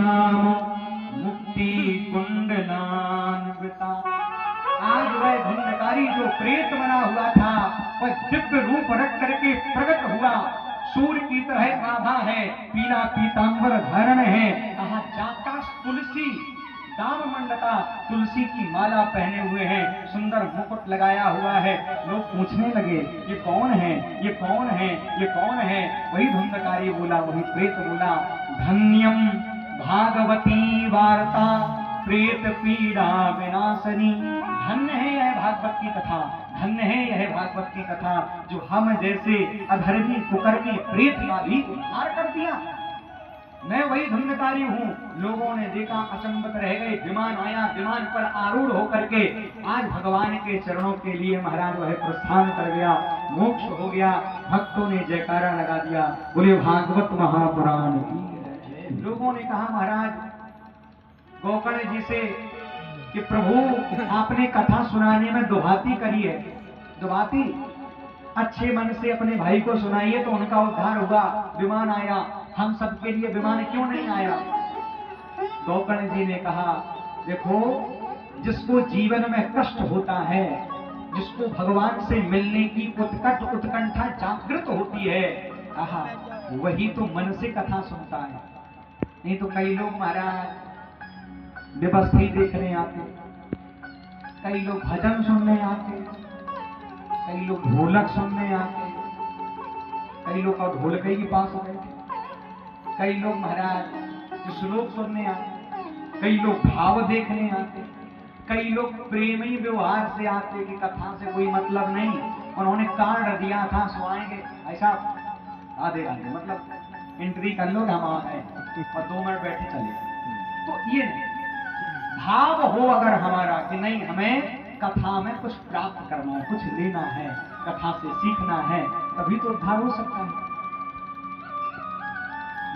नाम मुक्ति कुंडलान्विता। आज वह धुंधकारी जो प्रेत बना हुआ था वह दिव्य रूप रख करके प्रकट हुआ। सूर्य की तरह आभा है, पीला पीतांबर धारण है, कहा जाता तुलसी दाम मंडता, तुलसी की माला पहने हुए हैं, सुंदर मुकुट लगाया हुआ है। लोग पूछने लगे ये कौन है, ये कौन है, ये कौन है। वही धुंधकारी बोला, वही प्रेत बोला, धन्यम भागवती वार्ता प्रेत पीड़ा विनाशनी। धन्य है यह भागवत की कथा, धन्य है यह भागवत की कथा जो हम जैसे अधर्मी कुकर्मी प्रेत का भी उद्धार कर दिया। मैं वही धुंधकारी हूँ। लोगों ने देखा, अचंभित रह गए। विमान आया, विमान पर आरूढ़ होकर के आज भगवान के चरणों के लिए महाराज वह प्रस्थान कर गया, मोक्ष हो गया। भक्तों ने जयकारा लगा दिया, बोले भागवत महापुराण की। लोगों ने कहा महाराज गोकर्ण जी से कि प्रभु आपने कथा सुनाने में दुहाती करी है, दुहाती अच्छे मन से अपने भाई को सुनाइए तो उनका उद्धार हुआ। विमान आया, हम सबके लिए विमान क्यों नहीं आया। गोकर्ण जी ने कहा देखो, जिसको जीवन में कष्ट होता है, जिसको भगवान से मिलने की उत्कट उत्कंठा जागृत होती है, आहा वही तो मन से कथा सुनता है। नहीं तो कई लोग महाराज व्यवस्थी देखने आते, कई लोग भजन सुनने आते, कई लोग ढोलक सुनने आते, कई लोग और ढोलक के पास गए, कई लोग महाराज श्लोक सुनने आते, कई लोग भाव देखने आते, कई लोग प्रेमी व्यवहार से आते कि कथा से कोई मतलब नहीं, उन्होंने कार्ड दिया था सो आएंगे, ऐसा आधे आधे मतलब एंट्री कर लो हम आ गए और 2 मिनट बैठे चले। तो ये नहीं, भाव हो अगर हमारा कि नहीं हमें कथा में कुछ प्राप्त करना है, कुछ लेना है, कथा से सीखना है, तभी तो उद्धार हो सकता है।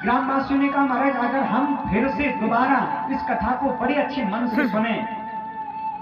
ग्रामवासियों ने कहा महाराज अगर हम फिर से दोबारा इस कथा को बड़े अच्छे मन से सुने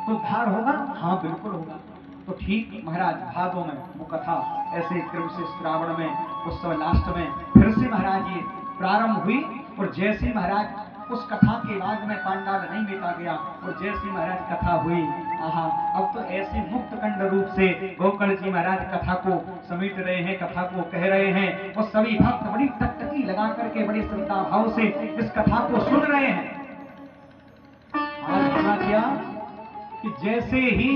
तो उद्धार होगा। हाँ बिल्कुल होगा। तो ठीक महाराज भादों में वो कथा ऐसे क्रम से श्रावण में उस समय लास्ट में फिर से महाराज ये प्रारंभ हुई। और जैसे महाराज उस कथा के बाद में पांडाल नहीं बेचा गया और जैसे महाराज कथा हुई, आहा अब तो ऐसे मुक्त कंड रूप से गोकर्ण जी महाराज कथा को समेट रहे हैं, कथा को कह रहे हैं और सभी भक्त बड़ी टकटकी लगा करके बड़ी श्रद्धा भाव से इस कथा को सुन रहे हैं। आज हुआ क्या कि जैसे ही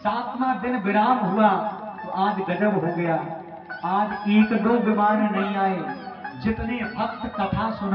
7वां दिन विराम हुआ तो आज गजब हो गया। आज 1-2 विमान नहीं आए, जितने भक्त कथा सुन